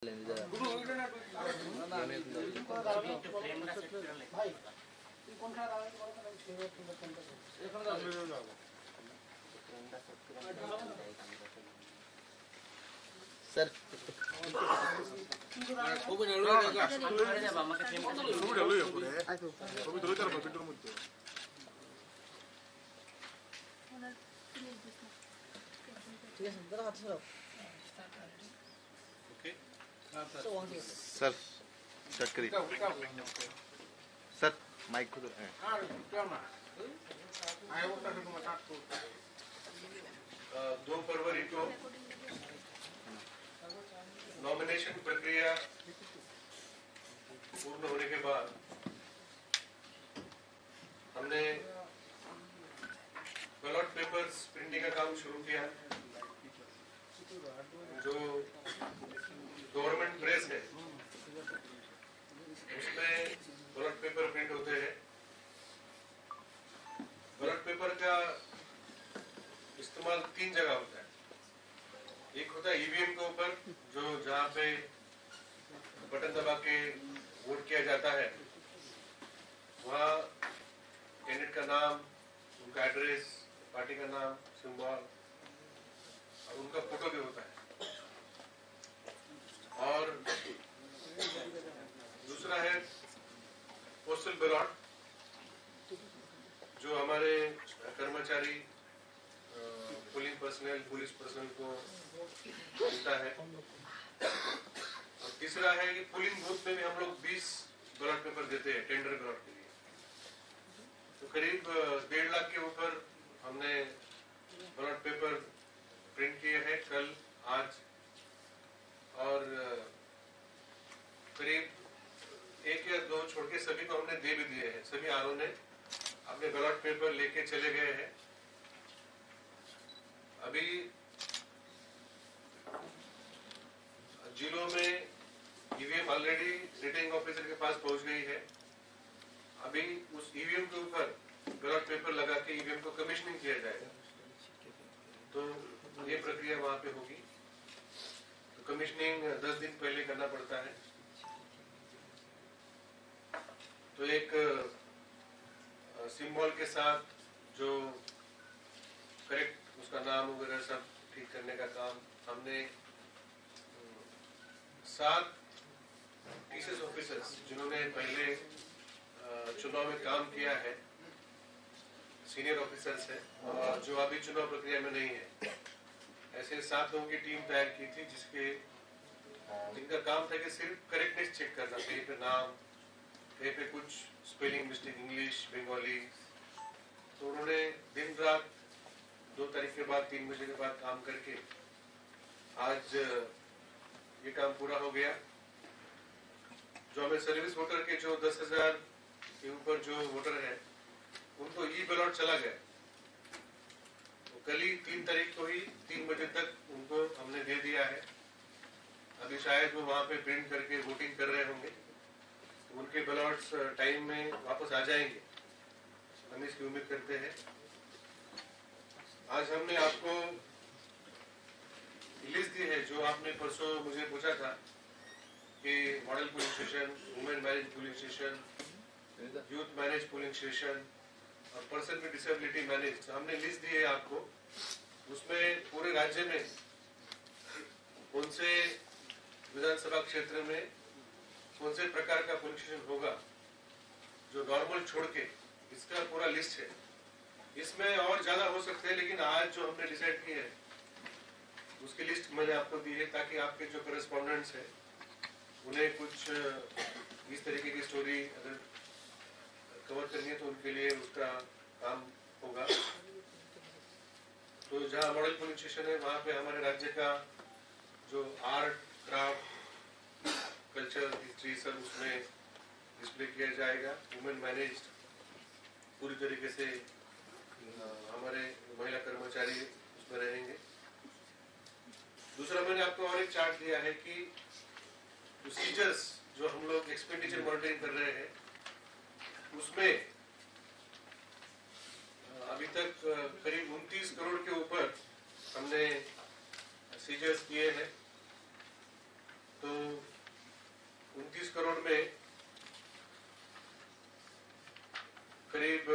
Sir sir start करिए sir mic को दो फरवरी को नॉमिनेशन प्रक्रिया पूर्ण होने के बाद हमने बैलेट पेपर्स प्रिंटिंग का काम शुरू किया। जो गवर्नमेंट प्रेस है उसमें बैलेट पेपर प्रिंट होते हैं। बैलेट पेपर का इस्तेमाल 3 जगह होता है। एक होता है ईवीएम के ऊपर, जो जहाँ पे बटन दबा के वोट किया जाता है, वहाँ कैंडिडेट का नाम, उनका एड्रेस, पार्टी का नाम, सिंबल और उनका फोटो भी होता है। और दूसरा है पोस्टल बैलेट, जो हमारे कर्मचारी, पोलिंग पर्सनल, पुलिस पर्सनल को मिलता है। और तीसरा है कि पोलिंग बूथ में भी हम लोग 20 बैलेट पेपर देते हैं टेंडर बैलेट के लिए। तो करीब 1.5 लाख के ऊपर हमने बैलेट पेपर प्रिंट किए हैं कल, आज, और करीब 1 या 2 छोड़ के सभी को हमने दे भी दिए हैं। सभी आरओ ने अपने बैलेट पेपर लेके चले गए हैं। अभी जिलों में ईवीएम ऑलरेडी रिटर्निंग ऑफिसर के पास पहुंच गई है। अभी उस ईवीएम के ऊपर बैलेट पेपर लगा के ईवीएम को कमीशनिंग किया जाएगा। तो ये प्रक्रिया वहां पे होगी। तो कमीशनिंग 10 दिन पहले करना पड़ता है। तो एक सिंबल के साथ जो करेक्ट उसका नाम वगैरह सब ठीक करने का काम हमने 7 टीसीएस ऑफिसर्स जिन्होंने पहले चुनाव में काम किया है, सीनियर ऑफिसर्स है, और जो अभी चुनाव प्रक्रिया में नहीं है, ऐसे 7 लोगों की टीम तैयार की थी, जिनका काम था कि सिर्फ करेक्टनेस चेक करना, कहीं पे नाम, कहीं पे कुछ स्पेलिंग मिस्टेक, इंग्लिश, बंगाली। तो उन्होंने दिन रात 2 तारीख के बाद 3 बजे के बाद काम करके आज ये काम पूरा हो गया। जो हमें सर्विस वोटर के जो 10,000 के ऊपर जो वोटर है, उनको ई बैलेट चला गया। तो कल ही 3 तारीख को ही 3 बजे तक उनको हमने दे दिया है। अभी शायद वो वहां पे प्रिंट करके वोटिंग कर रहे होंगे। तो उनके बैलेट्स टाइम में वापस आ जाएंगे, हम इसकी उम्मीद करते हैं। आज हमने आपको लिस्ट दी है, जो आपने परसों मुझे पूछा था कि model polling station, women marriage polling station, youth manage polling station और पर्सन विद डिसेबिलिटी मैनेज। हमने लिस्ट दी है आपको। उसमें पूरे राज्य में कौन से विधानसभा क्षेत्र में कौन से प्रकार का पोलिंग स्टेशन होगा, जो नॉर्मल छोड़ के, इसका पूरा लिस्ट है। इसमें और ज्यादा हो सकते हैं, लेकिन आज जो हमने डिसाइड की है उसकी लिस्ट मैंने आपको दी है, ताकि आपके जो करेस्पॉन्डेंट्स है उन्हें कुछ इस तरीके की स्टोरी अगर कवर करनी है तो उनके लिए उसका काम होगा। तो जहाँ मॉडल पोलिंग स्टेशन है, वहाँ पे हमारे राज्य का जो आर्ट, क्राफ्ट, कल्चर, हिस्ट्री सब उसमें डिस्प्ले किया जाएगा। वुमेन मैनेज्ड पूरी तरीके से हमारे महिला कर्मचारी उसमें रहेंगे। दूसरा, मैंने आपको और एक चार्ट दिया है कि प्रोसीजर्स जो हम लोग एक्सपेंडिचर मॉनिटरिंग कर रहे हैं, उसमें अभी तक करीब 29 करोड़ के ऊपर हमने सीजर्स किए हैं। तो 29 करोड़ में करीब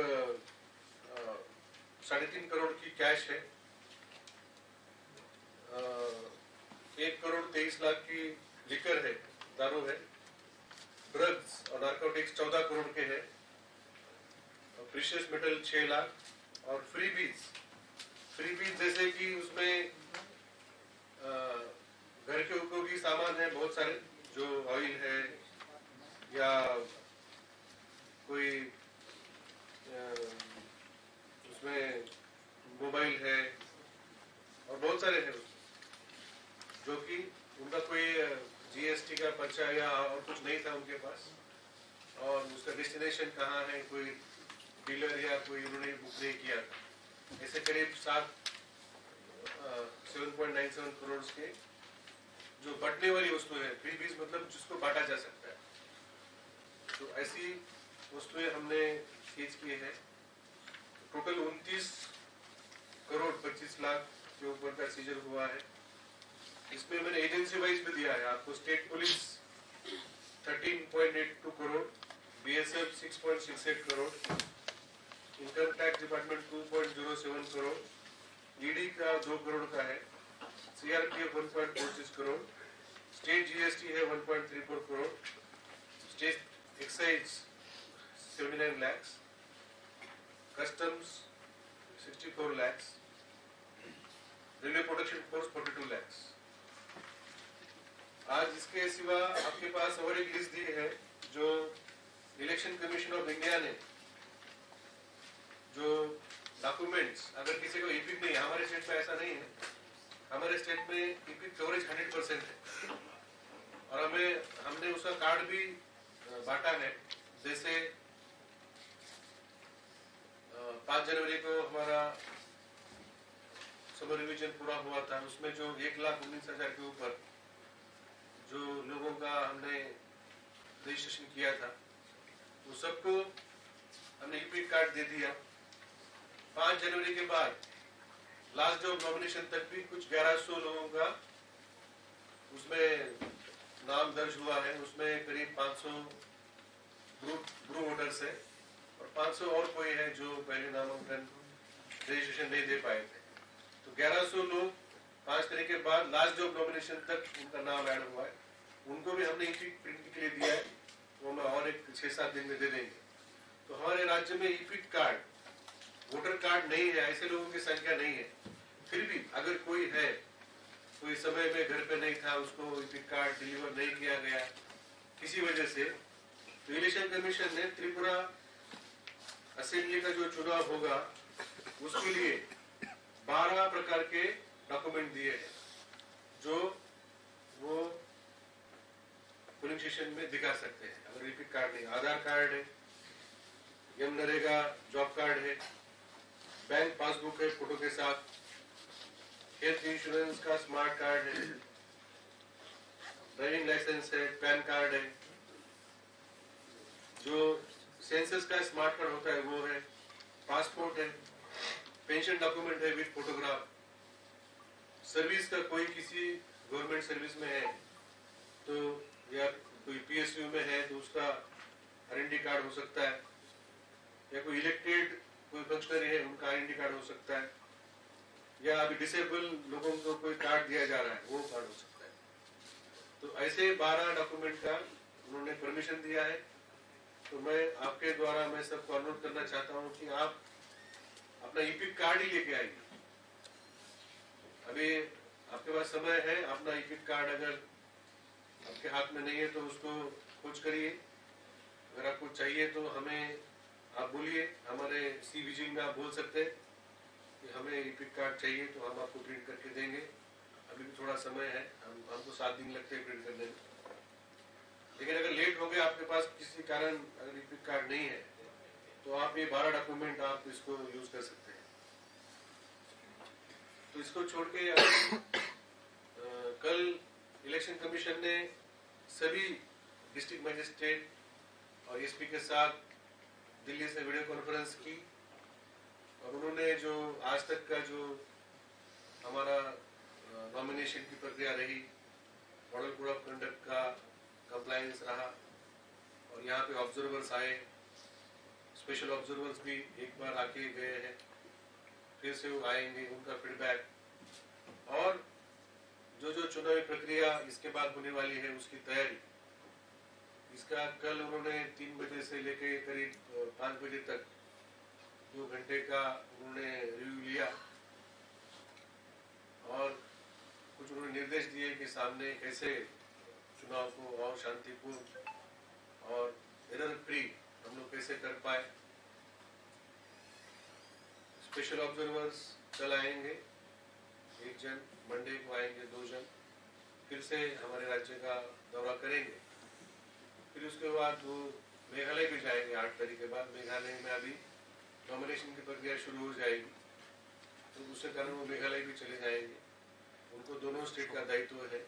3.5 करोड़ की कैश है, 1 करोड़ 23 लाख की लिकर है, दारू है, ड्रग्स और नार्कोटिक्स 14 करोड़ के है, प्रीशियस मेटल 6 लाख और फ्री बीज जैसे कि उसमें घर के उपयोगी सामान है बहुत सारे, जो ऑयल है या कोई उसमें मोबाइल है और बहुत सारे हैं जो कि उनका कोई जीएसटी का पर्चा या और कुछ नहीं था उनके पास, और उसका डेस्टिनेशन कहाँ है, कोई डीलर या कोई उन्होंने बुक नहीं किया था। ऐसे करीब 7.97 करोड़ के जो बटने वाली वस्तु है, फ्रीबीज मतलब जिसको बांटा जा सकता है, तो ऐसी वस्तुएं हमने सीज की है। टोटल 29 करोड़ 25 लाख के ऊपर का सीजर हुआ है। इसमें मैंने एजेंसी वाइज भी दिया है आपको। State police 13.82 crore, BSF 6.68 crore, income tax department 2.07 crore, ED का 2 करोड़ का है, सीआरपीएफ 1.46 करोड़, स्टेट जीएसटी है 1.34 crore, state excise 79 lakhs, customs 64 lakhs, railway protection force 42 lakhs। आज इसके सिवा आपके पास और एक लिस्ट दी है जो इलेक्शन कमीशन ऑफ इंडिया ने जो डॉक्यूमेंट्स, अगर किसी को ईपिक नहीं, हमारे स्टेट में ऐसा नहीं है, हमारे स्टेट में ईपिक कवरेज 100% है और हमने उसका कार्ड भी बांटा है। जैसे 5 जनवरी को हमारा समर रिवीजन पूरा हुआ था, उसमें जो 1,19,000 के ऊपर जो लोगों का हमने रजिस्ट्रेशन किया था, वो सबको हमने ईपिक कार्ड दे दिया। 5 जनवरी के बाद लास्ट जो नॉमिनेशन तक भी कुछ 1100 लोगों का उसमें नाम दर्ज हुआ है। उसमें करीब 500 ग्रुप वोटर्स है और 500 और कोई है जो पहले नामांकन रजिस्ट्रेशन नहीं दे पाए थे। तो 1100 लोग 5 तारीख के बाद लास्ट जो नॉमिनेशन तक उनका नाम ऐड हुआ है, उनको भी हमने ईपिक प्रिंट के लिए दिया है, वो हम और एक 6-7 दिन में दे देंगे। तो हमारे राज्य में ईपिक कार्ड, वोटर कार्ड नहीं है, ऐसे लोगों की संख्या नहीं है। फिर भी अगर कोई है, कोई समय में घर पे नहीं था, उसको ईपिक कार्ड डिलीवर नहीं किया गया किसी वजह से, तो इलेक्शन कमीशन ने त्रिपुरा असेंबली का जो चुनाव होगा उसके लिए 12 प्रकार के डॉक्यूमेंट दिए हैं जो वो पोलिंग स्टेशन में दिखा सकते हैं। अगर ईपिक कार्ड नहीं, आधार कार्ड है, मनरेगा जॉब कार्ड है, बैंक पासबुक है फोटो के साथ, हेल्थ इंश्योरेंस का स्मार्ट कार्ड है, ड्राइविंग लाइसेंस है, पैन कार्ड है, जो सेंसस का स्मार्ट कार्ड होता है वो है, पासपोर्ट है, पेंशन डॉक्यूमेंट है विद फोटोग्राफ, सर्विस का कोई किसी गवर्नमेंट सर्विस में है तो या कोई पीएसयू में है तो उसका आरएनडी कार्ड हो सकता है, या कोई इलेक्टेड कोई फंक्शनरी है उनका आरएनडी कार्ड हो सकता है, या अभी डिसेबल लोगों को कोई कार्ड दिया जा रहा है वो कार्ड हो सकता है। तो ऐसे 12 डॉक्यूमेंट का उन्होंने परमिशन दिया है। तो मैं आपके द्वारा मैं सबको अनुरोध करना चाहता हूं कि आप अपना ईपिक कार्ड ही लेके आइए। अभी आपके पास समय है, अपना ईपिक कार्ड अगर आपके हाथ में नहीं है तो उसको खोज करिए। अगर आपको चाहिए तो हमें आप बोलिए, हमारे सी विजिल में आप बोल सकते हैं कि हमें ईपिक कार्ड चाहिए, तो हम आपको प्रिंट करके देंगे। अभी भी थोड़ा समय है, हमको 7 दिन लगते हैं प्रिंट करने में, लेकिन अगर लेट हो गया आपके पास किसी कारण अगर ईपिक कार्ड नहीं है तो आप ये 12 डॉक्यूमेंट आप इसको यूज कर सकते हैं। तो इसको छोड़ के कल इलेक्शन कमीशन ने सभी डिस्ट्रिक्ट मजिस्ट्रेट और एसपी के साथ दिल्ली से वीडियो कॉन्फ्रेंस की और उन्होंने जो आज तक का जो हमारा नॉमिनेशन की प्रक्रिया रही मॉडल कोड ऑफ कंडक्ट का कंप्लायंस रहा, और यहाँ पे ऑब्जर्वर्स आए, स्पेशल ऑब्जर्वर्स भी एक बार आके गए हैं, फिर से वो आएंगे, उनका फीडबैक, और जो जो चुनावी प्रक्रिया इसके बाद होने वाली है उसकी तैयारी, इसका कल उन्होंने 3 बजे से लेके करीब 5 बजे तक 2 घंटे का उन्होंने रिव्यू लिया, और कुछ उन्होंने निर्देश दिए कि सामने कैसे चुनाव को और शांतिपूर्ण और एरर फ्री हम लोग कैसे कर पाए। स्पेशल ऑब्जर्वर्स कल आएंगे 1 जन, मंडे को आएंगे 2 जन, फिर से हमारे राज्य का दौरा करेंगे, फिर उसके बाद वो मेघालय भी जाएंगे 8 तारीख के बाद। मेघालय में अभी नॉमिनेशन की प्रक्रिया शुरू हो जाएगी, तो उसके कारण वो मेघालय भी चले जाएंगे, उनको दोनों स्टेट का दायित्व है।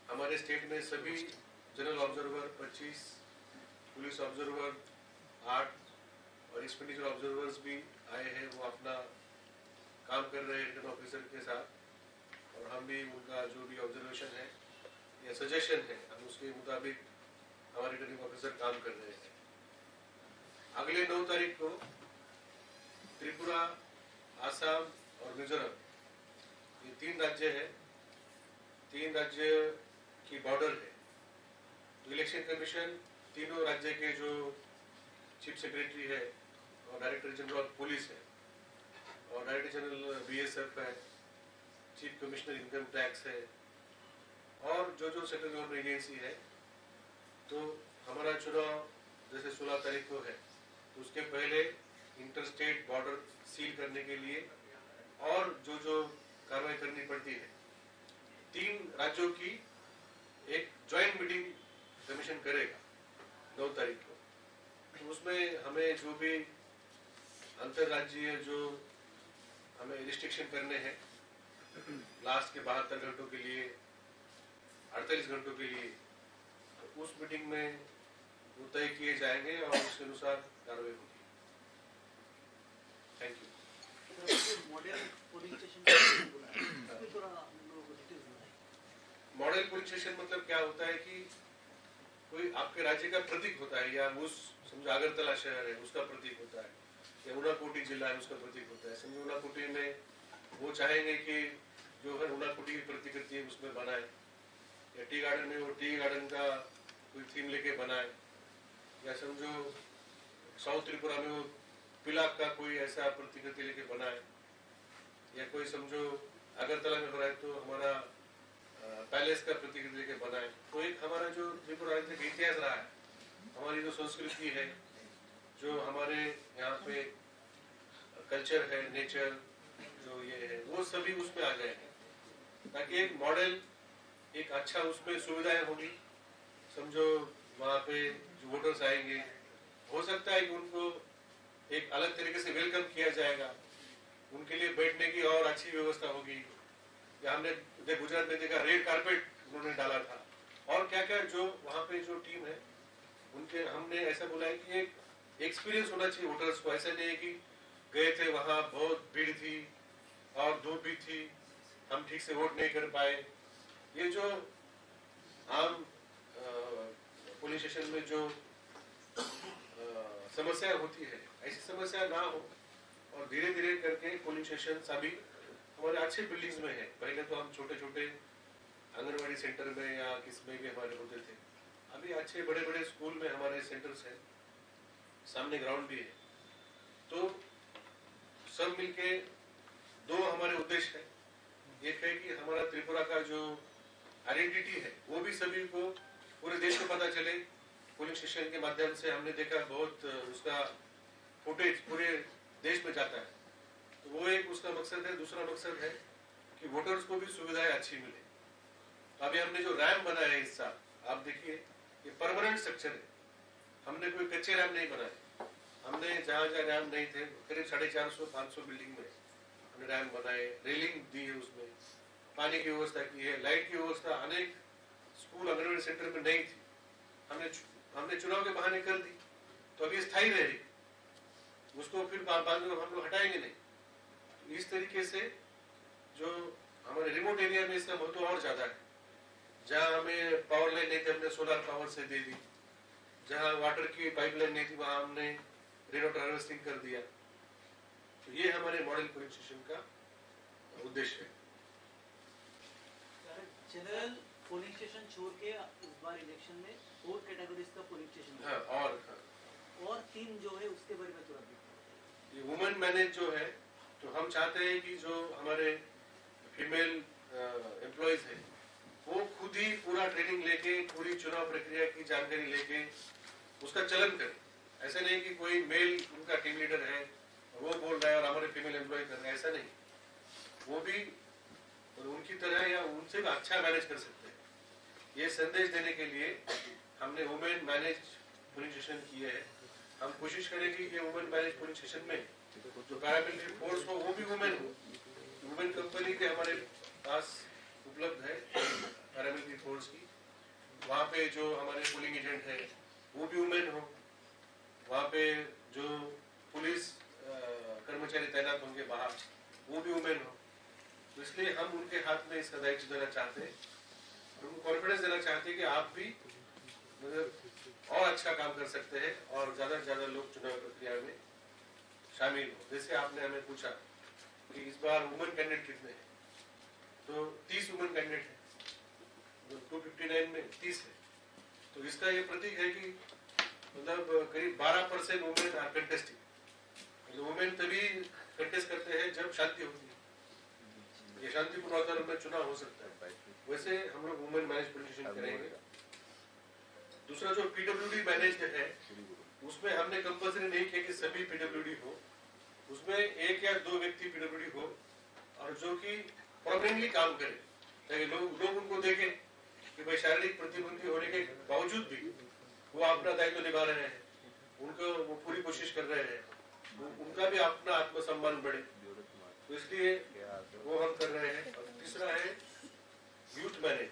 हमारे स्टेट में सभी जनरल ऑब्जर्वर 25, पुलिस ऑब्जर्वर 8 और एक्सपेंडिचर ऑब्जर्वर्स भी आए हैं, वो अपना काम कर रहे हैं रिटर्निंग ऑफिसर के साथ, और हम भी उनका जो भी ऑब्जर्वेशन है या सजेशन है हम उसके मुताबिक हमारे रिटर्निंग ऑफिसर काम कर रहे हैं। अगले 9 तारीख को त्रिपुरा, आसाम और मिजोरम, ये 3 राज्य है, 3 राज्य की बॉर्डर है, तो इलेक्शन कमीशन तीनों राज्य के जो चीफ सेक्रेटरी है और डायरेक्टर जनरल ऑफ पुलिस है और डायरेक्टर जनरल BSF है, चीफ कमिश्नर इनकम टैक्स है, और जो जो सेंट्रल गवर्नमेंट एजेंसी है, तो हमारा चुनाव जैसे 16 तारीख को है, तो उसके पहले इंटर स्टेट बॉर्डर सील करने के लिए और जो जो कार्रवाई करनी पड़ती है, 3 राज्यों की एक ज्वाइंट मीटिंग कमीशन करेगा 9 तारीख को। तो उसमें हमें जो भी अंतरराज्यीय जो हमें रिस्ट्रिक्शन करने हैं लास्ट के 72 घंटों के लिए, 48 घंटों के लिए, तो उस मीटिंग में वो तय किए जाएंगे और उसके अनुसार कार्रवाई होगी। Thank you. Model police station मतलब क्या होता है कि कोई आपके राज्य का प्रतीक होता है, या उस समझो अगरतला शहर है उसका प्रतीक होता है, या ऊनाकोटी जिला है उसका प्रतीक होता है। समझो ऊनाकोटी में वो चाहेंगे कि जो है ऊनाकोटी की प्रतिकृति है उसमें बनाए, या टी गार्डन में वो टी गार्डन का कोई थीम लेके बनाए, या समझो साउथ त्रिपुरा में वो पिलाक का कोई ऐसा प्रतिकृति लेके बनाए, या कोई समझो अगरतला में हो रहा है तो हमारा पैलेस का प्रतिकृति लेके बनाए। तो एक हमारा जो त्रिपुरा राज्य का इतिहास रहा है, हमारी जो संस्कृति है, जो हमारे यहाँ पे कल्चर है, नेचर जो ये है, वो सभी उसमें आ गए हैं, ताकि एक मॉडल एक अच्छा उसमें सुविधाएं होगी। समझो वहाँ पे जो वोटर्स आएंगे, हो सकता है कि उनको एक अलग तरीके से वेलकम किया जाएगा, उनके लिए बैठने की और अच्छी व्यवस्था होगी। या हमने गुजरात में देखा रेड कारपेट उन्होंने डाला था, और क्या क्या जो वहाँ पे जो टीम है उनके हमने ऐसा बोला है कि एक एक्सपीरियंस होना चाहिए वोटर्स को। ऐसा नहीं है कि गए थे वहाँ बहुत भीड़ थी और धूप भी थी, हम ठीक से वोट नहीं कर पाए। ये जो आम पुलिस स्टेशन में जो समस्या होती है, ऐसी समस्या ना हो, और धीरे धीरे करके पुलिस स्टेशन सभी हमारे अच्छे बिल्डिंग्स में है। पहले तो हम छोटे छोटे आंगनबाड़ी सेंटर में या किस में भी हमारे होते थे, अभी अच्छे बड़े बड़े स्कूल में हमारे सेंटर्स हैं, सामने ग्राउंड भी है। तो सब मिलके 2 हमारे उद्देश्य है। एक है कि हमारा त्रिपुरा का जो आइडेंटिटी है वो भी सभी को पूरे देश को पता चले। पुलिस स्टेशन के माध्यम से हमने देखा बहुत उसका फुटेज पूरे देश में जाता है, तो वो एक उसका मकसद है। दूसरा मकसद है कि वोटर्स को भी सुविधाएं अच्छी मिले। अभी हमने जो रैम बनाया है इस साल, आप देखिए ये परमानेंट स्ट्रक्चर है, हमने कोई कच्चे रैम नहीं बनाए। हमने जहाँ जहाँ रैम नहीं थे करीब 450-500 बिल्डिंग में हमने रैम बनाए, रेलिंग दी है, उसमें पानी की व्यवस्था की है, लाइट की व्यवस्था अनेक स्कूल आंगनबाड़ी सेंटर में नहीं थी, हमने चुनाव के बहाने कर दी, तो अभी स्थायी रहेगी, उसको फिर बाद में हम लोग हटाएंगे नहीं। इस तरीके से जो हमारे रिमोट एरिया में इसका महत्व और ज्यादा है। जहाँ हमें पावर लाइन नहीं थी हमने सोलर पावर से दे दी, जहाँ वाटर की पाइपलाइन नहीं थी वहां हमने रेन वाटर हार्वेस्टिंग कर दिया। तो ये हमारे मॉडल पोलिंग स्टेशन का उद्देश्य है। जनरल पोलिंग स्टेशन छोड़ के इस बार इलेक्शन में 4 कैटेगरीज का पोलिंग स्टेशन हाँ, और 3 जो है उसके बारे में थोड़ा ये वुमेन मैनेज जो है, तो हम चाहते हैं कि जो हमारे फीमेल एम्प्लॉयज है वो खुद ही पूरा ट्रेनिंग लेके पूरी चुनाव प्रक्रिया की जानकारी लेके उसका चलन करे। ऐसा नहीं कि कोई मेल उनका टीम लीडर है वो बोल रहा है और हमारे फीमेल एम्प्लॉय कर रहे हैं, ऐसा नहीं। वो भी उनकी तरह या उनसे भी अच्छा मैनेज कर सकते हैं। ये संदेश देने के लिए हमने वुमेन मैनेज पोलिंग स्टेशन किए हैं। हम कोशिश करें कि ये वुमेन मैनेज पोलिंग स्टेशन में जो पैरामिलिट्री फोर्स हो वो भी वुमेन हो। वुमेन कंपनी के हमारे पास उपलब्ध है पैरामिलिट्री फोर्स की। वहाँ पे जो हमारे पोलिंग एजेंट है वो भी वुमेन हो। वहाँ पे जो पुलिस कर्मचारी तैनात होंगे बाहर वो भी वुमेन हो। तो इसलिए हम उनके हाथ में इसका दायित्व देना चाहते हैं, उनको कॉन्फिडेंस देना चाहते हैं कि आप भी मतलब और अच्छा काम कर सकते हैं और ज्यादा से ज्यादा लोग चुनाव प्रक्रिया में शामिल हो। जैसे आपने हमें पूछा कि इस बार वुमेन कैंडिडेट कितने हैं, तो 30 वुमेन कैंडिडेट है, 259 में 30 है। तो इसका ये प्रतीक है कि मतलब करीब 12% वुमेन आर कंटेस्टिंग। मतलब वुमेन तभी कंटेस्ट करते हैं जब शांति होती है, ये शांतिपूर्ण वातावरण में चुनाव हो सकता है। वैसे हम लोग वुमेन मैनेज पोलिंग स्टेशन करेंगे। दूसरा जो पीडब्ल्यूडी मैनेज है उसमें हमने कंपल्सरी नहीं किया कि सभी पीडब्ल्यूडी हो, उसमें 1 या 2 व्यक्ति पीडब्ल्यूडी हो और जो कि प्रोमिनेंटली काम करे, ताकि लोग उनको देखें कि भाई शारीरिक प्रतिबंधी होने के बावजूद भी वो अपना दायित्व निभा रहे हैं, उनको वो पूरी कोशिश कर रहे हैं, उनका भी अपना आत्मसम्मान बढ़े। तो इसलिए वो हम कर रहे हैं। और तीसरा है यूथ मैनेज।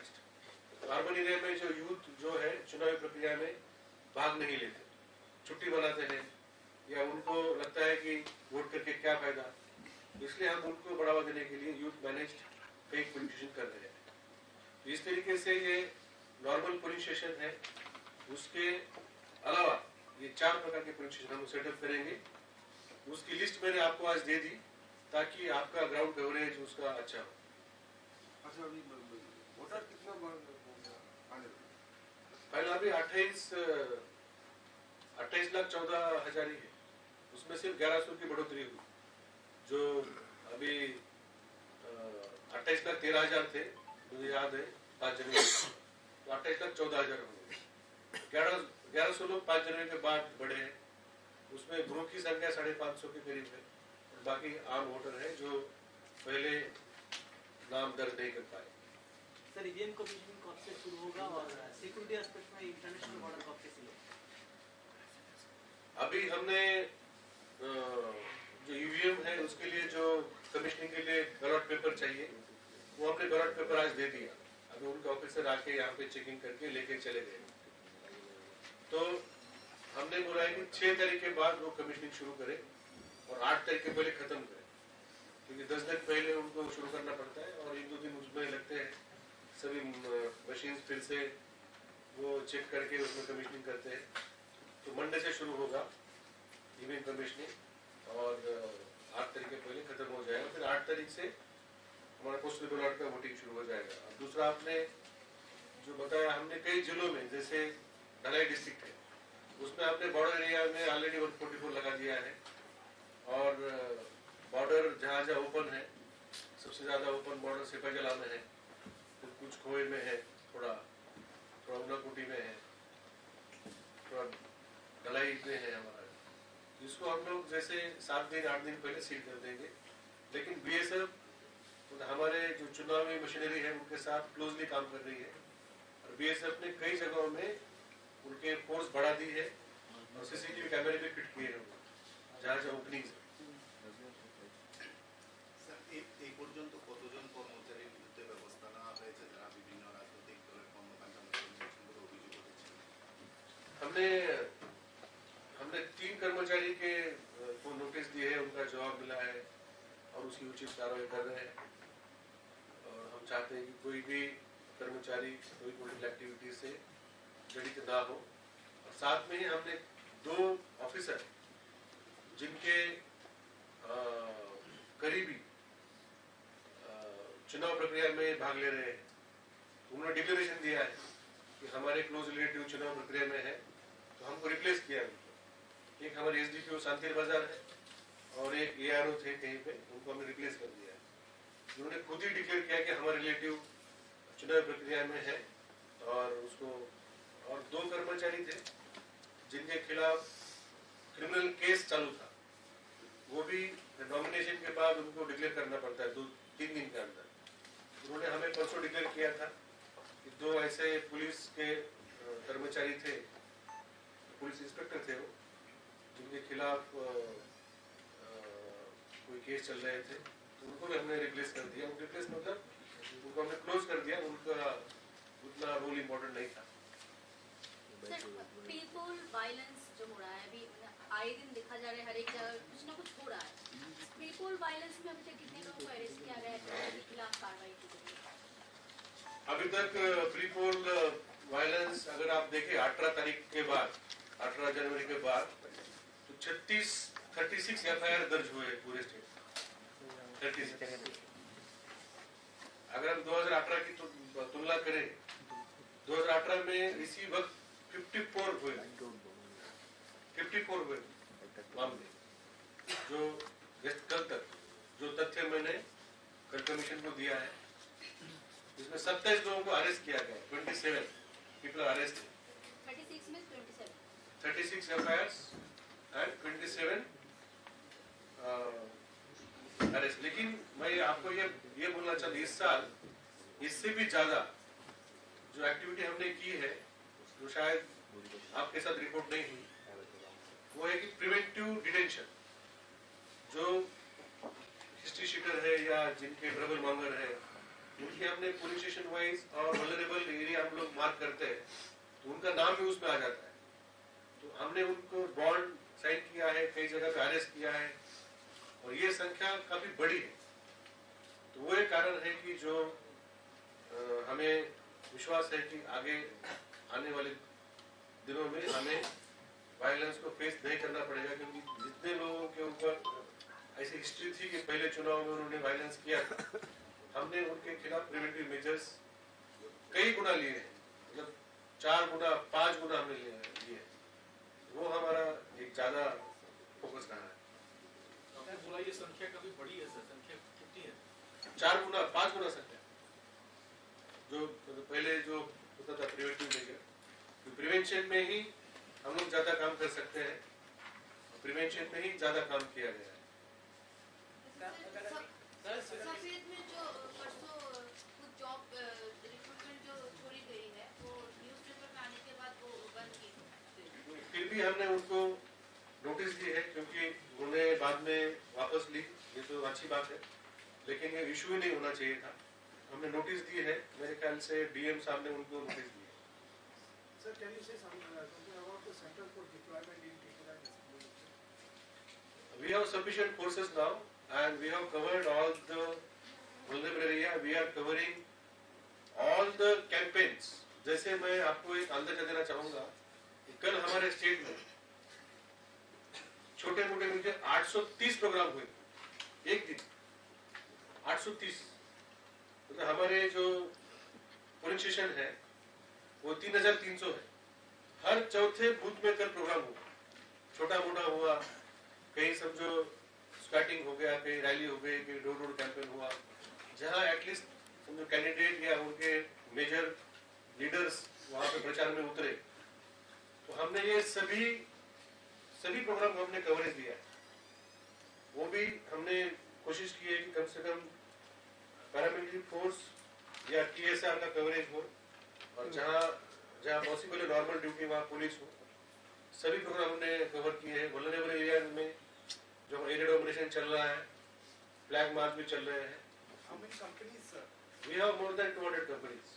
अर्बन एरिया में जो यूथ जो है चुनावी प्रक्रिया में भाग नहीं लेते, छुट्टी बनाते हैं या उनको लगता है कि वोट करके क्या फायदा, इसलिए हम उनको बढ़ावा देने के लिए यूथ मैनेज कई पोलिंग स्टेशन कर रहे हैं। इस तरीके से ये नॉर्मल पोलिंग स्टेशन है, उसके अलावा ये 4 प्रकार के पोलिंग स्टेशन हम सेटअप करेंगे। उसकी लिस्ट मैंने आपको आज दे दी ताकि आपका ग्राउंड कवरेज उसका अच्छा हो। अच्छा, अभी वोटर कितना पहले अभी 28,14,000 ही है, उसमें सिर्फ 1100 की बढ़ोतरी हुई। जो अभी 28,13,000 थे, मुझे याद है 5 जनवरी, तो 28,14,000 हो गए। 1100 लोग 5 जनवरी के बाद बढ़े हैं। उसमें ग्रुप की संख्या 550 के करीब है, और बाकी आम वोटर है जो पहले नाम दर्ज नहीं कर पाए। सर, ईवीएम कमीशन कब से शुरू होगा और सिक्योरिटी एस्पेक्ट में इंटरनेशनल बॉर्डर कब से शुरू होगा? अभी हमने जो ईवीएम है उसके लिए जो कमीशनिंग के लिए बैलेट पेपर चाहिए वो हमने बैलेट पेपर आज दे दिया। अभी उनके ऑफिसर आके यहाँ पे चेकिंग करके लेके चले गए। तो हमने बोला है कि 6 तारीख के बाद वो कमीशनिंग शुरू करे और 8 तारीख के पहले खत्म करे, क्योंकि 10 दिन पहले उनको शुरू करना पड़ता है और 1-2 दिन उसमें लगते हैं। सभी मशीन फिर से वो चेक करके उसमें कमीशनिंग करते हैं। तो मंडे से शुरू होगा ईवीएम कमीशनिंग और 8 तारीख के पहले खत्म हो जाएगा। फिर 8 तारीख से हमारा पोस्टल बैलेट का वोटिंग शुरू हो जाएगा। और दूसरा आपने जो बताया, हमने कई जिलों में जैसे ढलाई डिस्ट्रिक्ट है उसमें आपने बॉर्डर एरिया में ऑलरेडी 144 लगा दिया है। और बॉर्डर जहाँ जहाँ ओपन है, सबसे ज्यादा ओपन बॉर्डर सिपाहीजला में है, तो कुछ खोए में है, थोड़ा उनाकोटी में है, थोड़ा ढलाई में है हमारा, जिसको हम लोग जैसे 7 दिन 8 दिन पहले सील कर देंगे। लेकिन बीएसएफ हमारे जो चुनावी मशीनरी है उनके साथ क्लोजली काम कर रही है और बीएसएफ ने कई जगहों में उनके फोर्स बढ़ा दी है और सीसीटीवी कैमरे भी फिट किए हैं जहाँ जहाँ ओपनिंग है। এই পর্যন্ত কতজন কর্মচারীর বিরুদ্ধে ব্যবস্থা নেওয়া হয়েছে যারা বিভিন্ন রাজনৈতিক দলের কর্মকাণ্ড অভিযোগ করেছেন? हमने 3 कर्मचारी के को नोटिस दिए हैं, उनका जवाब मिला है और उसकी उचित कार्रवाई कर रहे हैं। चाहते हैं कि कोई भी कर्मचारी कोई पॉलिटिकल एक्टिविटी से जड़ित ना हो। और साथ में ही हमने 2 ऑफिसर जिनके करीबी चुनाव प्रक्रिया में भाग ले रहे हैं, उन्होंने डिक्लेरेशन दिया है कि हमारे क्लोज रिलेटिव चुनाव प्रक्रिया में है, तो हमको रिप्लेस किया उनको। एक हमारे एसडीपीओ शांति बाजार है और एक एआरओ थे कहीं पे, उनको हमने रिप्लेस कर दिया है। उन्होंने खुद ही डिक्लेयर किया कि हमारे रिलेटिव चुनाव प्रक्रिया में है। और उसको और 2 कर्मचारी थे जिनके खिलाफ क्रिमिनल केस चालू था, वो भी नॉमिनेशन के बाद उनको डिक्लेयर करना पड़ता है 2-3 दिन के अंदर। उन्होंने हमें परसों डिक्लेयर किया था कि 2 ऐसे पुलिस के कर्मचारी थे, पुलिस इंस्पेक्टर थे वो, जिनके खिलाफ कोई केस चल रहे थे, तो उनको भी हमने रिप्लेस कर दिया। रिप्लेस मतलब उनको हमने क्लोज कर दिया, उनका उतना रोल इम्पोर्टेंट नहीं था। पीपल वायलेंस जो हो रहा है अभी आए दिन देखा जा रहा है, हर एक जगह कुछ ना कुछ हो रहा है। पीपल वायलेंस में अभी तक कितने लोगों को अरेस्ट किया गया है, उनके खिलाफ कार्रवाई की गई है? अभी तक प्री पोल वायलेंस अगर आप देखें 18 तारीख के बाद, 18 जनवरी के बाद, तो 36 एफआईआर दर्ज हुए पूरे स्टेट। 36। अगर हम 2018 की तुलना करें, 2018 में इसी वक्त 54 हुए मामले, जो कल तक जो तथ्य मैंने कल कमीशन को दिया है, इसमें 27 लोगों को अरेस्ट किया गया। 27 पीपल अरेस्ट। 36 में 27। 36 एफआईआर्स एंड 27 अरेस्ट। लेकिन मैं आपको ये बोलना चाहता, इस साल इससे भी ज्यादा जो एक्टिविटी हमने की है, जो शायद आपके साथ रिपोर्ट नहीं हुई, वो है कि प्रिवेंटिव डिटेंशन। जो हिस्ट्री शीटर है या जिनके ट्रबल मॉन्गर है, उनके हमने पुलिस स्टेशन वाइज और वल्नरेबल एरिया हम लोग मार्क करते हैं, तो उनका नाम भी उसमें आ जाता है। तो हमने उनको बॉन्ड साइन किया है, कई जगह पे अरेस्ट किया है, और ये संख्या काफी बड़ी है। तो वो एक कारण है कि जो हमें विश्वास है कि आगे आने वाले दिनों में हमें वायलेंस को फेस नहीं करना पड़ेगा, क्योंकि जितने लोगों के ऊपर ऐसी हिस्ट्री थी कि पहले चुनाव में उन्होंने वायलेंस किया था, हमने उनके खिलाफ प्रिवेंटिव मेजर्स कई गुना लिए हैं, मतलब 4 गुना 5 गुना हमने लिए। वो हमारा एक ज्यादा फोकस रहा है। आपने बोला ये संख्या काफी बड़ी है सर, संख्या कितनी है? 4 गुना 5 गुना संख्या जो पहले जो होता था प्रिवेंटिव मेजर। तो प्रिवेंशन में ही हम लोग ज्यादा काम कर सकते हैं, प्रिवेंशन में ही ज्यादा काम किया गया है। सफेद में जो परसों कुछ जॉब रिक्रूटमेंट जो छोड़ी गई है, वो न्यूज़पेपर में आने के बाद वो बंद की। फिर भी हमने उनको नोटिस दी है, क्योंकि उन्होंने बाद में वापस ली, ये तो अच्छी बात है, लेकिन ये इशू ही नहीं होना चाहिए था। हमने नोटिस दी है, मेरे ख्याल से डीएम साहब ने उनको नोटिस दी है। Sir, can you say something about the Center for Deployment in Tripura? We have sufficient forces now, and we have covered all the vulnerable area. We are covering all the campaigns. जैसे मैं आपको एक अंदाजा देना चाहूंगा, कल हमारे state में छोटे मोटे मुझे 830 प्रोग्राम हुए एक दिन। 830 मतलब हमारे जो पुलिस स्टेशन है वो 3300 है। हर चौथे बूथ में कल प्रोग्राम हुआ, छोटा मोटा हुआ, कहीं समझो स्क्वाटिंग हो गया, कहीं रैली हो गई, कहीं डोर डोर कैंपेन हुआ, जहां एटलीस्ट समझो कैंडिडेट या उनके मेजर लीडर्स वहां पे प्रचार में उतरे। तो हमने ये सभी प्रोग्राम को हमने कवरेज दिया है। वो भी हमने कोशिश की है कि कम से कम पैरामिलिट्री फोर्स या टीएसआर का कवरेज हो, और जहां पॉसिबल है नॉर्मल ड्यूटी वहां पुलिस हो। सभी प्रोग्राम हमने कवर किए हैं। वल्नरेबल एरिया में जो एरिया डोमिनेशन चल रहा है, फ्लैग मार्च भी चल रहे हैं। How many companies, sir? We have more than 200 companies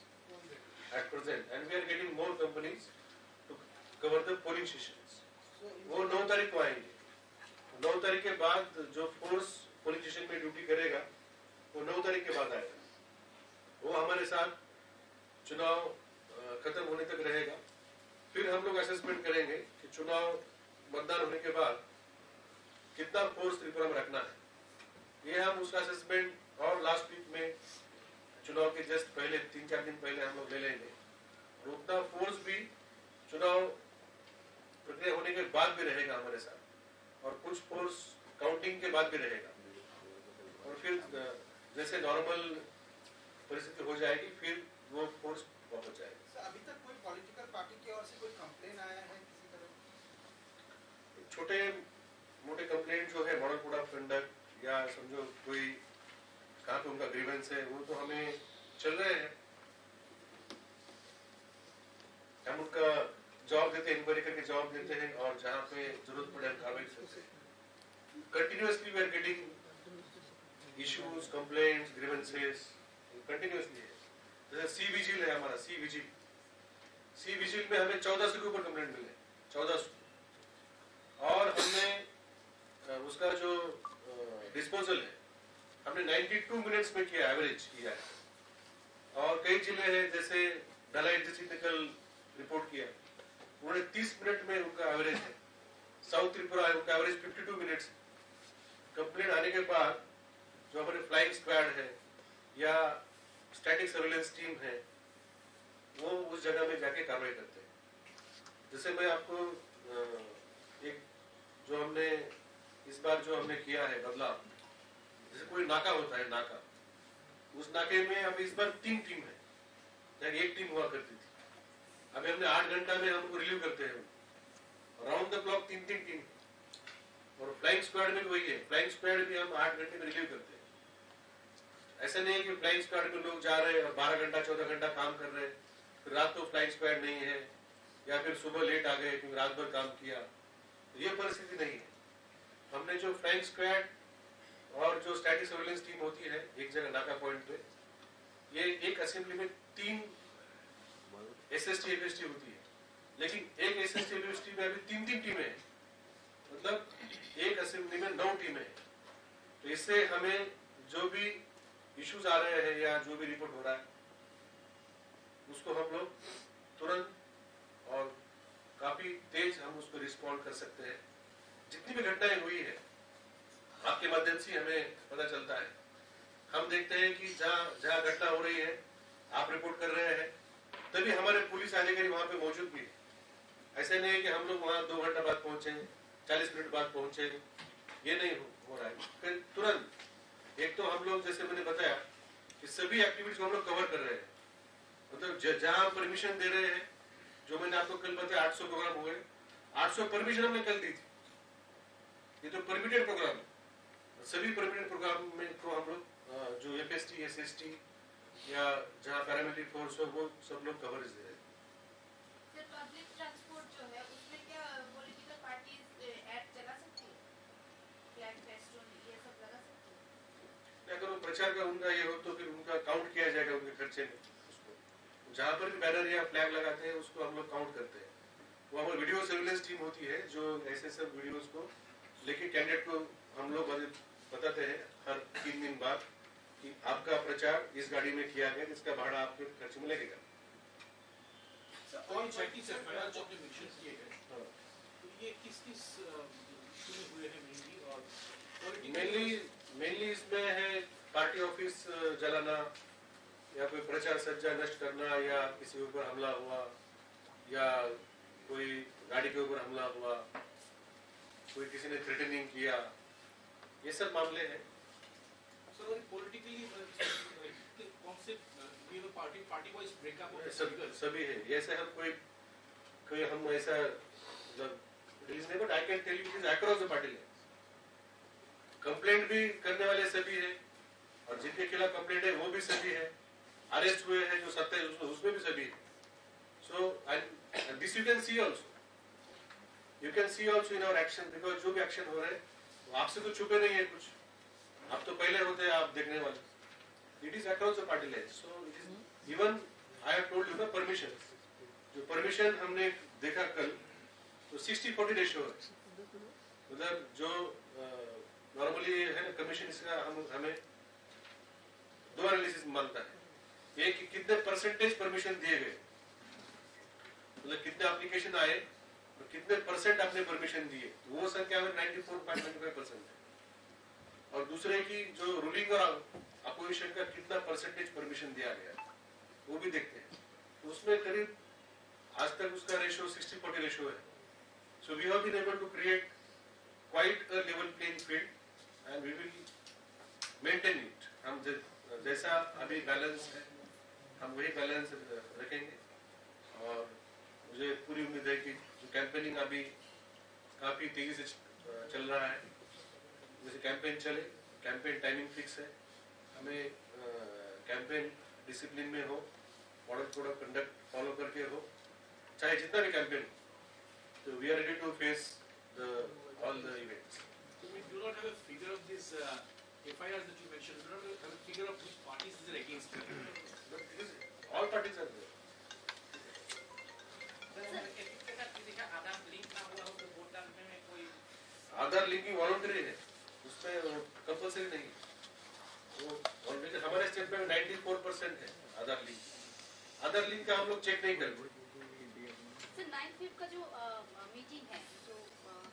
at present, and we are getting more companies to cover the polling stations. वो 9 तारीख को आएंगे। 9 तारीख के बाद जो फोर्स पोलिंग स्टेशन में ड्यूटी करेगा वो 9 तारीख के बाद आएगा। वो हमारे साथ चुनाव खत्म होने तक रहेगा। फिर हम लोग असेसमेंट करेंगे कि चुनाव मतदान होने के बाद कितना फोर्स त्रिपुरा में रखना है। ये हम उसका असेसमेंट और लास्ट वीक में चुनाव के जस्ट पहले 3-4 दिन पहले हम लोग ले लेंगे। और उतना फोर्स भी चुनाव प्रक्रिया होने के बाद भी रहेगा हमारे साथ, और कुछ फोर्स काउंटिंग के बाद भी रहेगा। और फिर जैसे नॉर्मल परिस्थिति हो जाएगी फिर वो फोर्स वापस जाएगा। अभी तक कोई पॉलिटिकल पार्टी की ओर से कोई कंप्लेन आया है किसी तरह? छोटे मोटे कंप्लेंट जो है मॉडल कोड ऑफ कंडक्ट या समझो कोई कहाँ पे उनका ग्रीवेंस है, वो तो हमें चल रहे हैं। हम उनका जवाब देते हैं, इंक्वायरी करके जवाब देते हैं, और जहाँ पे जरूरत पड़े हम कार्रवाई करते हैं। Continuously we are getting issues, complaints, grievances continuously है। जैसे सी विजिल है हमारा, सी विजिल में हमें 1400 के ऊपर कंप्लेंट मिले, 1400। और हमने उसका जो डिस्पोजल है हमने 92 मिनट्स में किया, एवरेज किया है। और कई जिले हैं जैसे ढलाई टेक्निकल रिपोर्ट किया, उन्होंने 30 मिनट में उनका एवरेज है। साउथ त्रिपुरा है, उनका एवरेज 52 मिनट्स। कंप्लेंट आने के बाद जो हमारे फ्लाइंग स्क्वाड है या स्टैटिक सर्वेलेंस टीम है, वो उस जगह में जाके कार्रवाई करते हैं। जैसे मैं आपको एक जो हमने इस बार जो हमने किया है बदलाव, जैसे कोई नाका होता है, नाका, उस नाके में अब इस बार 3 टीम है, यानी 1 टीम हुआ करती थी। अभी हमने 8 घंटा में हमको रिलीव करते हैं, राउंड द क्लॉक 3 टीम। और फ्लाइंग स्क्वाड में भी वही है, फ्लाइंग स्क्वाड भी हम 8 घंटे में रिलीव करते हैं। ऐसा नहीं है कि फ्लाइंग स्क्वाड में लोग जा रहे हैं और 12 घंटा 14 घंटा काम कर रहे हैं, फिर रात को फ्लाइंग स्क्वाड नहीं है, या फिर सुबह लेट आ गए क्योंकि रात भर काम किया। ये परिस्थिति नहीं है। हमने जो फ्लाइंग स्क्वाड और जो स्टैटिक सर्वेलेंस टीम होती है एक जगह नाका पॉइंट पे, ये एक असेंबली में 3 एसएसटी एफएसटी होती है, लेकिन एक एसएसटी एफएसटी में अभी 3 टीमें हैं, मतलब एक असेंबली में 9 टीमें हैं। तो इससे हमें जो भी इश्यूज आ रहे हैं या जो भी रिपोर्ट हो रहा है उसको हम लोग तुरंत और काफी तेज हम उसको रिस्पॉन्ड कर सकते हैं। जितनी भी घटनाएं हुई है आपके माध्यम से हमें पता चलता है। हम देखते हैं कि जहाँ घटना हो रही है आप रिपोर्ट कर रहे हैं, तभी हमारे पुलिस अधिकारी वहां पे मौजूद भी है। ऐसे नहीं है कि हम लोग वहां 2 घंटा बाद पहुंचे, 40 मिनट बाद पहुंचे, ये नहीं हो रहा है। फिर तुरंत एक तो हम लोग जैसे मैंने बताया कि सभी एक्टिविटीज को हम लोग कवर कर रहे हैं, मतलब जहां परमिशन दे रहे हैं, जो मैंने आपको कल बताया 800 प्रोग्राम हुए, 800 परमिशन हमने कल दी थी। ये तो परमिटेड प्रोग्राम है, सभी परमिटेड प्रोग्राम में को हम लोग जो एफएसटी एसएसटी या जहां पैरामिलिट्री फोर्स हो वो सब लोग कवरेज दे रहे हैं। सर पब्लिक ट्रांसपोर्ट जो है उसमें क्या पॉलिटिकल पार्टीज ऐड चला सकती है, फ्लैग फेस्टून ये सब लगा सकती है? अगर वो प्रचार का उनका ये हो तो फिर उनका काउंट किया जाएगा उनके खर्चे में। उसको जहां पर भी बैनर या फ्लैग लगाते हैं उसको हम लोग काउंट करते हैं। वो हमारी वीडियो सर्विलेंस टीम होती है जो ऐसे सब वीडियोस को लेके कैंडिडेट को हम लोग बताते हैं हर 3 दिन बाद कि आपका प्रचार इस गाड़ी में किया गया, इसका भाड़ा आपके खर्च में लगेगा। कौन 35 एफआईआर जो आपने मेंशन किए गए, तो ये किस शुरू हुए हैं मेनली? और मेनली इसमें है पार्टी ऑफिस जलाना, या कोई प्रचार सज्जा नष्ट करना, या किसी के ऊपर हमला हुआ, या कोई गाड़ी के ऊपर हमला हुआ, कोई किसी ने थ्रेटनिंग किया, ये सब मामले हैं। सर पॉलिटिकली कौन से ये पार्टी वाइज ब्रेकअप सभी है। जैसे हम कोई हम ऐसा मतलब रिलीज नहीं, but I can tell you it is across the party line. Complaint भी करने वाले सभी है और जिनके खिलाफ कंप्लेंट है वो भी सभी है, अरेस्ट हुए हैं जो 27 उसमें भी सभी है। So and this you can see also, you can see also in our action, because जो भी एक्शन हो रहे हैं आपसे तो छुपे नहीं है कुछ, आप तो पहले होते हैं आप देखने वाले। It is across the party line. So it is even I have told you the permission, जो परमिशन हमने देखा कल तो 60-40 रेशियो है, मतलब जो नॉर्मली है ना कमीशन, इसका हमें 2 एनालिसिस मानता है। ये कि कितने परसेंटेज परमिशन दिए गए, मतलब कितने एप्लीकेशन आए और कितने परसेंट आपने परमिशन दिए, तो वो संख्या में 94.95% है। और दूसरे की जो रूलिंग और अपोजिशन का कितना परसेंटेज परमिशन दिया गया वो भी देखते हैं। तो उसमें करीब आज तक उसका रेशियो 60-40 रेशियो है। So we have been able to create quite a level playing field and we will maintain it. हम जैसा अभी बैलेंस है हम वही बैलेंस रखेंगे। और मुझे पूरी उम्मीद है कि जो कैंपेनिंग अभी काफी तेजी से चल रहा है, जैसे कैंपेन चले, कैंपेन टाइमिंग फिक्स है, हमें कैंपेन डिसिप्लिन में हो, model code of conduct follow करके हो, चाहे जितना भी कैंपेन हो, तो we are ready to face all the events. So we do not have a figure of this FIRs that you mentioned. We do not have a figure of which parties is against it. But because all parties are there. Aadhaar linking voluntary है, उसमें compulsory नहीं है। वो already हमारे state में 94% है आधार link. आधार link का हम लोग चेक नहीं करते। सर 9 फरवरी का जो मीटिंग है, जो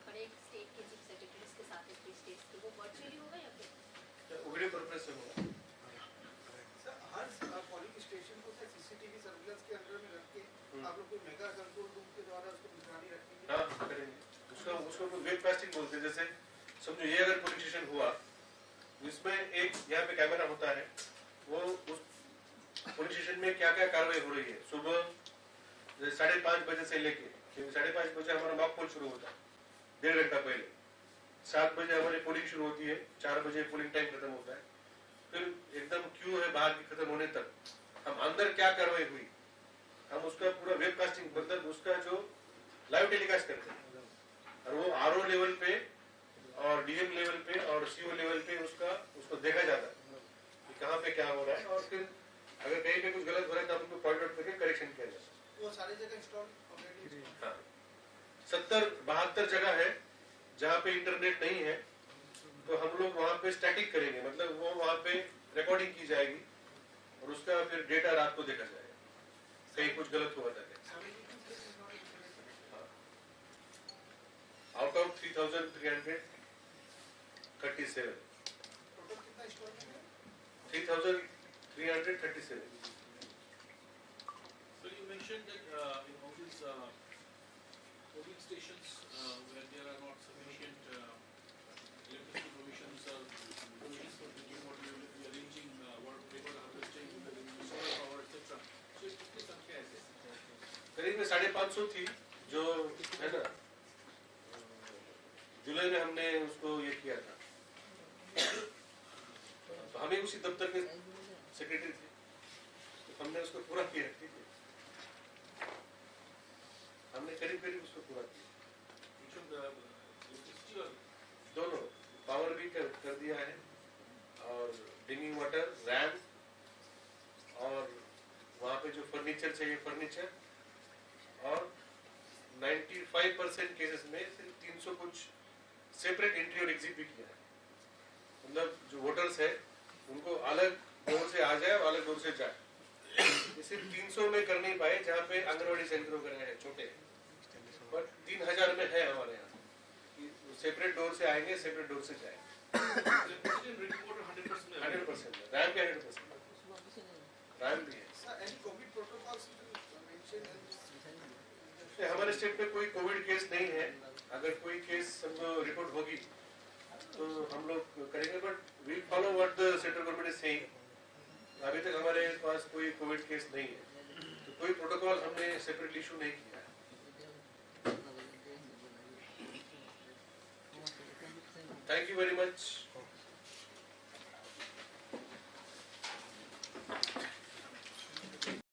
हर एक स्टेट के चीफ सेक्रेटरीज के साथ है, स्टेट्स के, वो वर्चुअली होगा या फिर वीडियो कॉन्फ्रेंस से होगा। सर हर पोलिंग स्टेशन को सीसीटीवी सर्विलेंस के अंदर में रख के आप लोग को मेगा कंट्रोल रूम के द्वारा उसको निगरानी रखेंगे? हाँ करेंगे। उसको वेब कास्टिंग बोलते हैं। जैसे समझो ये अगर पुलिस स्टेशन हुआ, इसमें एक यहाँ पे कैमरा होता है, वो उस पुलिस स्टेशन में क्या क्या कार्रवाई हो रही है, सुबह 5:30 बजे से लेके, 5:30 बजे हमारा मॉक पोल शुरू होता है 1.5 घंटा पहले, 7 बजे हमारी पोलिंग शुरू होती है, 4 बजे पोलिंग टाइम खत्म होता है, फिर एकदम क्यू है बाहर की खत्म होने तक, हम अंदर क्या कार्रवाई हुई हम उसका पूरा वेब कास्टिंग, मतलब उसका जो लाइव टेलीकास्ट करते हैं। और वो आरओ लेवल पे और डीएम लेवल पे और सीओ लेवल पे उसको देखा जाता है कि कहाँ पे क्या हो रहा है, और फिर अगर कहीं पे कुछ गलत हो रहा है तो उनको पॉइंट आउट करके करेक्शन किया जाता है। वो सारी जगह इंस्टॉल ऑलरेडी? हाँ, 72 जगह है जहाँ पे इंटरनेट नहीं है, तो हम लोग वहाँ पे स्टैटिक करेंगे, मतलब वो वहाँ पे रिकॉर्डिंग की जाएगी और उसका फिर डेटा रात को देखा जाएगा कहीं कुछ गलत हुआ था। आउट ऑफ 3,337 टोटल कितना इंस्टॉलमेंट है? 3,337। So you mentioned that in all these polling stations where there are not sufficient electricity provisions or provisions for drinking water, you will be arranging water harvesting, solar power, etc. So कितनी संख्या है? करीब में 550 थी जो है ना, जुलाई में हमने उसको ये किया था, तो हमें उसी दफ्तर के सेक्रेटरी थे, तो हमने उसको पूरा किया। ठीक है, हमने करीब उसको पूरा किया। दोनों पावर भी कर दिया है और ड्रिंकिंग वाटर, रैम्प, और वहाँ पे जो फर्नीचर चाहिए फर्नीचर, और 95% केसेस में सिर्फ 300 कुछ सेपरेट एंट्री और एग्जिट भी किया है। मतलब जो वोटर्स है उनको अलग डोर से आ जाए और अलग डोर से जाए। सिर्फ 300 में कर नहीं पाए जहाँ पे आंगनबाड़ी सेंटर वगैरह है छोटे, बट 3000 में है हमारे यहाँ, सेपरेट डोर से आएंगे, सेपरेट डोर से जाए। 100% रैम भी 100% रैम भी है। कोविड प्रोटोकॉल्स हमारे स्टेट में कोई कोविड केस नहीं है, अगर कोई केस समझो रिपोर्ट होगी तो हम लोग करेंगे, but we follow what the central government is saying. अभी तक हमारे पास कोई कोविड केस नहीं है, तो कोई प्रोटोकॉल हमने सेपरेट इशू नहीं किया है। Thank you very much.